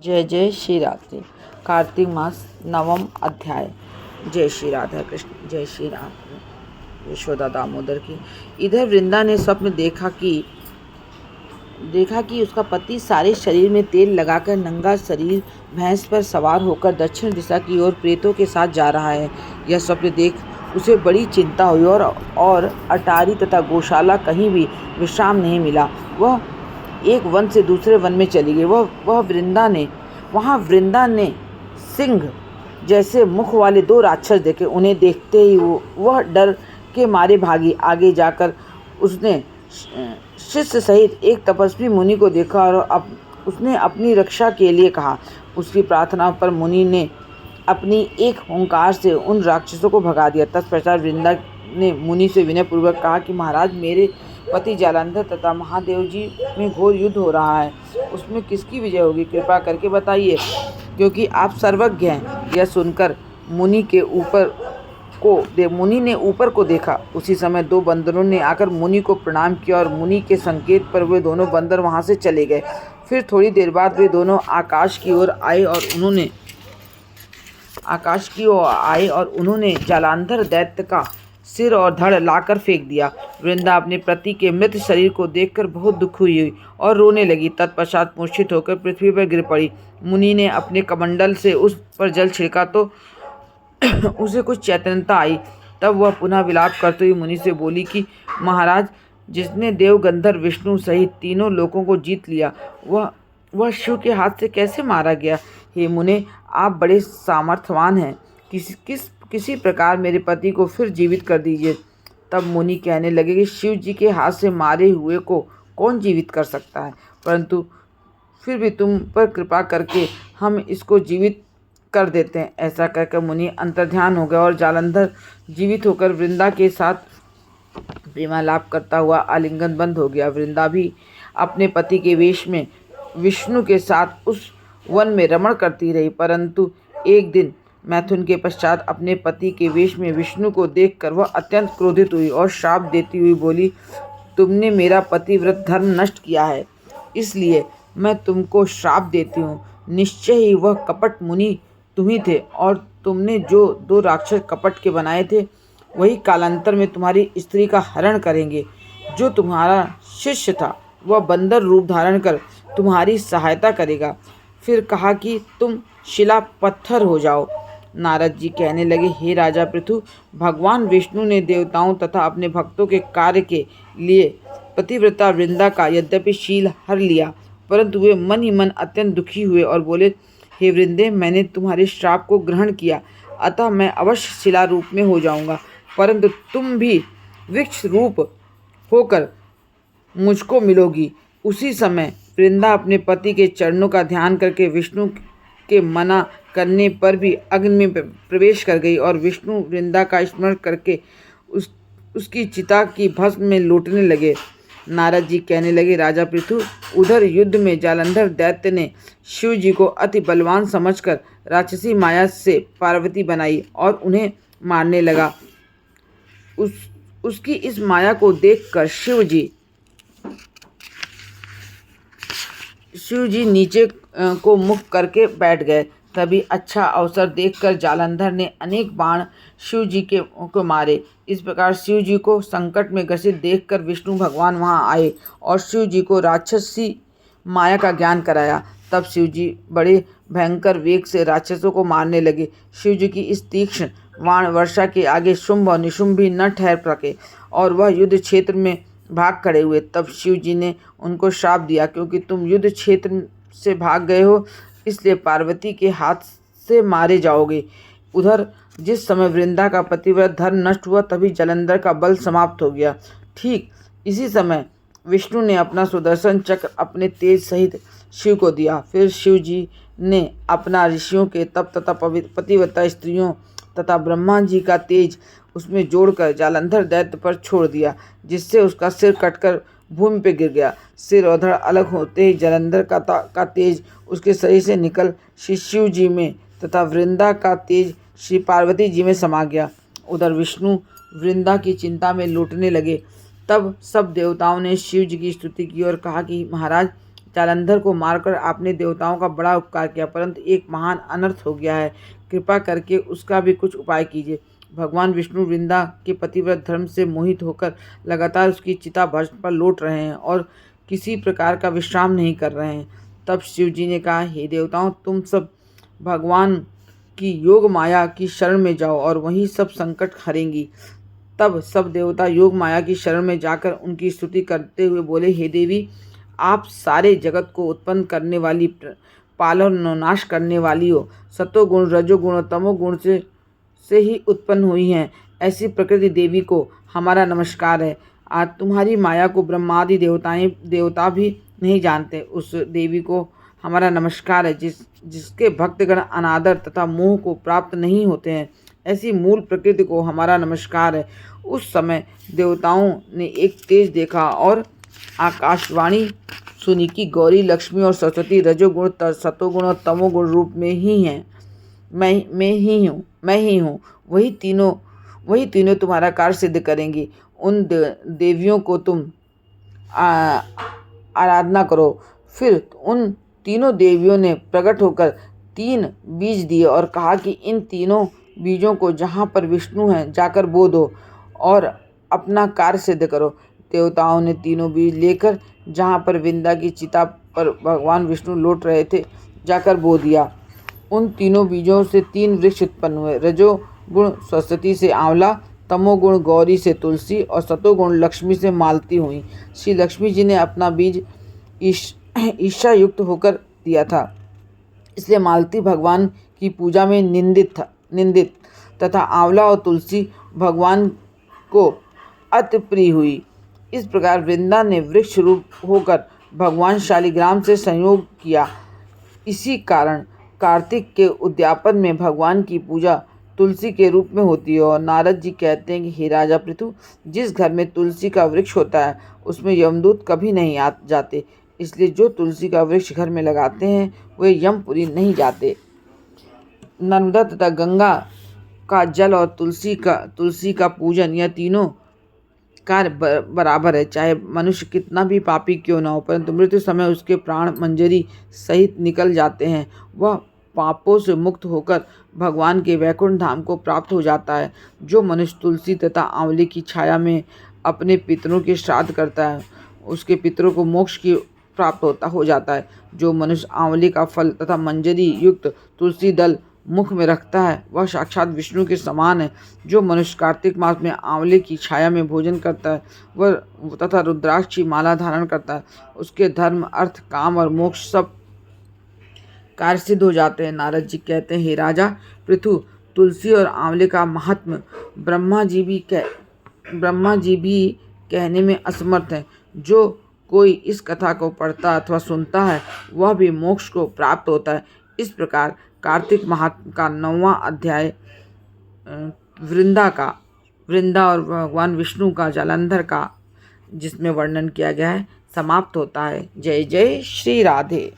जय जय श्री राधे। कार्तिक मास नवम अध्याय। जय श्री राधा कृष्ण। जय श्री राम। यशोदा दामोदर की। इधर वृंदा ने स्वप्न देखा कि उसका पति सारे शरीर में तेल लगाकर नंगा शरीर भैंस पर सवार होकर दक्षिण दिशा की ओर प्रेतों के साथ जा रहा है। यह स्वप्न देख उसे बड़ी चिंता हुई और अटारी तथा गौशाला कहीं भी विश्राम नहीं मिला। वह एक वन से दूसरे वन में चली गई। वहाँ वृंदा ने सिंह जैसे मुख वाले 2 राक्षस देखे। उन्हें देखते ही वह डर के मारे भागी। आगे जाकर उसने शिष्य सहित एक तपस्वी मुनि को देखा और उसने अपनी रक्षा के लिए कहा। उसकी प्रार्थना पर मुनि ने अपनी एक हुंकार से उन राक्षसों को भगा दिया। तत्पश्चात वृंदा ने मुनि से विनयपूर्वक कहा कि महाराज, मेरे पति जालंधर तथा महादेव जी में घोर युद्ध हो रहा है। उसमें किसकी विजय होगी, कृपा करके बताइए, क्योंकि आप सर्वज्ञ हैं। यह सुनकर मुनि ने ऊपर को देखा। उसी समय 2 बंदरों ने आकर मुनि को प्रणाम किया और मुनि के संकेत पर वे दोनों बंदर वहां से चले गए। फिर थोड़ी देर बाद वे दोनों आकाश की ओर आए और उन्होंने जालंधर दैत्य का सिर और धड़ लाकर फेंक दिया। वृंदा अपने पति के मृत शरीर को देखकर बहुत दुख हुई और रोने लगी। तत्पश्चात मूर्छित होकर पृथ्वी पर गिर पड़ी। मुनि ने अपने कमंडल से उस पर जल छिड़का तो उसे कुछ चैतन्यता आई। तब वह पुनः विलाप करते हुए मुनि से बोली कि महाराज, जिसने देव गंधर्व विष्णु सहित तीनों लोकों को जीत लिया, वह शिव के हाथ से कैसे मारा गया। हे मुने, आप बड़े सामर्थ्यवान हैं। किसी प्रकार मेरे पति को फिर जीवित कर दीजिए। तब मुनि कहने लगे कि शिव जी के हाथ से मारे हुए को कौन जीवित कर सकता है, परंतु फिर भी तुम पर कृपा करके हम इसको जीवित कर देते हैं। ऐसा कहकर मुनि अंतर्ध्यान हो गया और जालंधर जीवित होकर वृंदा के साथ प्रेमालाप करता हुआ आलिंगनबद्ध हो गया। वृंदा भी अपने पति के वेश में विष्णु के साथ उस वन में रमण करती रही, परंतु एक दिन मैथुन के पश्चात अपने पति के वेश में विष्णु को देखकर वह अत्यंत क्रोधित हुई और श्राप देती हुई बोली, तुमने मेरा पतिव्रत धर्म नष्ट किया है, इसलिए मैं तुमको श्राप देती हूँ। निश्चय ही वह कपट मुनि तुम ही थे और तुमने जो 2 राक्षस कपट के बनाए थे, वही कालांतर में तुम्हारी स्त्री का हरण करेंगे। जो तुम्हारा शिष्य था वह बंदर रूप धारण कर तुम्हारी सहायता करेगा। फिर कहा कि तुम शिला पत्थर हो जाओ। नारद जी कहने लगे, हे राजा पृथु, भगवान विष्णु ने देवताओं तथा अपने भक्तों के कार्य के लिए पतिव्रता वृंदा का यद्यपि शील हर लिया, परंतु वे मन ही मन अत्यंत दुखी हुए और बोले, हे वृंदे, मैंने तुम्हारे श्राप को ग्रहण किया, अतः मैं अवश्य शिला रूप में हो जाऊंगा, परंतु तुम भी वृक्ष रूप होकर मुझको मिलोगी। उसी समय वृंदा अपने पति के चरणों का ध्यान करके विष्णु के मना करने पर भी अग्नि में प्रवेश कर गई और विष्णु वृंदा का स्मरण करके उसकी चिता की भस्म में लौटने लगे। नारद जी कहने लगे, राजा पृथु, उधर युद्ध में जालंधर दैत्य ने शिव जी को अति बलवान समझकर राक्षसी माया से पार्वती बनाई और उन्हें मारने लगा। उसकी इस माया को देखकर शिव जी नीचे को मुख करके बैठ गए। तभी अच्छा अवसर देखकर जालंधर ने अनेक बाण शिव जी को मारे। इस प्रकार शिव जी को संकट में ग्रसित देखकर विष्णु भगवान वहां आए और शिव जी को राक्षसी माया का ज्ञान कराया। तब शिव जी बड़े भयंकर वेग से राक्षसों को मारने लगे। शिव जी की इस तीक्ष्ण बाण वर्षा के आगे शुंभ और निशुंभ भी न ठहर सके और वह युद्ध क्षेत्र में भाग खड़े हुए। तब शिव जी ने उनको श्राप दिया, क्योंकि तुम युद्ध क्षेत्र से भाग गए हो, इसलिए पार्वती के हाथ से मारे जाओगे। उधर जिस समय वृंदा का पतिव्रत धर्म नष्ट हुआ, तभी जालंधर का बल समाप्त हो गया। ठीक इसी समय विष्णु ने अपना सुदर्शन चक्र अपने तेज सहित शिव को दिया। फिर शिव जी ने अपना ऋषियों के तप तथा पतिव्रता स्त्रियों तथा ब्रह्मा जी का तेज उसमें जोड़कर जालंधर दैत्य पर छोड़ दिया, जिससे उसका सिर कटकर भूमि पे गिर गया। सिर और धड़ अलग होते ही जालंधर का तेज उसके शरीर से निकल श्री शिव जी में तथा वृंदा का तेज श्री पार्वती जी में समा गया। उधर विष्णु वृंदा की चिंता में लौटने लगे। तब सब देवताओं ने शिव जी की स्तुति की और कहा कि महाराज, जालंधर को मारकर आपने देवताओं का बड़ा उपकार किया, परंतु एक महान अनर्थ हो गया है। कृपा करके उसका भी कुछ उपाय कीजिए। भगवान विष्णु वृंदा के पतिव्रत धर्म से मोहित होकर लगातार उसकी चिता भस्म पर लौट रहे हैं और किसी प्रकार का विश्राम नहीं कर रहे हैं। तब शिव जी ने कहा, हे देवताओं, तुम सब भगवान की योग माया की शरण में जाओ और वहीं सब संकट हरेंगी। तब सब देवता योग माया की शरण में जाकर उनकी स्तुति करते हुए बोले, हे देवी, आप सारे जगत को उत्पन्न करने वाली, पालन और नाश करने वाली हो। सतोगुण, रजोगुण और तमोगुण से ही उत्पन्न हुई हैं। ऐसी प्रकृति देवी को हमारा नमस्कार है। आज तुम्हारी माया को ब्रह्मादि देवता भी नहीं जानते। उस देवी को हमारा नमस्कार है जिसके भक्तगण अनादर तथा मोह को प्राप्त नहीं होते हैं। ऐसी मूल प्रकृति को हमारा नमस्कार है। उस समय देवताओं ने एक तेज देखा और आकाशवाणी सुनी कि गौरी, लक्ष्मी और सरस्वती रजोगुण, सतोगुण और तमोगुण रूप में ही हैं। मैं ही हूँ। वही तीनों तुम्हारा कार्य सिद्ध करेंगी। उन देवियों को तुम आराधना करो। फिर उन तीनों देवियों ने प्रकट होकर 3 बीज दिए और कहा कि इन तीनों बीजों को जहाँ पर विष्णु हैं जाकर बो दो और अपना कार्य सिद्ध करो। देवताओं ने तीनों बीज लेकर जहाँ पर वृंदा की चिता पर भगवान विष्णु लौट रहे थे जाकर बो दिया। उन तीनों बीजों से 3 वृक्ष उत्पन्न हुए। रजोगुण सरस्वती से आंवला, तमोगुण गौरी से तुलसी और सतोगुण लक्ष्मी से मालती हुई। श्री लक्ष्मी जी ने अपना बीज ईर्ष्या युक्त होकर दिया था, इसलिए मालती भगवान की पूजा में निंदित तथा आंवला और तुलसी भगवान को अति प्रिय हुई। इस प्रकार वृंदा ने वृक्ष रूप होकर भगवान शालिग्राम से संयोग किया। इसी कारण कार्तिक के उद्यापन में भगवान की पूजा तुलसी के रूप में होती है। और नारद जी कहते हैं कि हे राजा पृथु, जिस घर में तुलसी का वृक्ष होता है उसमें यमदूत कभी नहीं जाते, इसलिए जो तुलसी का वृक्ष घर में लगाते हैं वे यमपुरी नहीं जाते। नर्मदा तथा गंगा का जल और तुलसी का पूजन, यह तीनों कार्य बराबर है। चाहे मनुष्य कितना भी पापी क्यों न हो, परंतु मृत्यु समय उसके प्राण मंजरी सहित निकल जाते हैं। वह पापों से मुक्त होकर भगवान के वैकुंठ धाम को प्राप्त हो जाता है। जो मनुष्य तुलसी तथा आंवले की छाया में अपने पितरों के श्राद्ध करता है उसके पितरों को मोक्ष की प्राप्त हो जाता है। जो मनुष्य आंवले का फल तथा मंजरी युक्त तुलसी दल मुख में रखता है वह साक्षात विष्णु के समान है। जो मनुष्य कार्तिक मास में आंवले की छाया में भोजन करता है वह तथा रुद्राक्ष की माला धारण करता है, उसके धर्म, अर्थ, काम और मोक्ष सब कार्य सिद्ध हो जाते हैं। नारद जी कहते हैं, हे राजा पृथु, तुलसी और आंवले का महात्म्य ब्रह्मा जी भी कहने में असमर्थ है। जो कोई इस कथा को पढ़ता अथवा सुनता है वह भी मोक्ष को प्राप्त होता है। इस प्रकार कार्तिक महात्म्य का 9वां अध्याय वृंदा और भगवान विष्णु का, जालंधर का, जिसमें वर्णन किया गया है, समाप्त होता है। जय जय श्री राधे।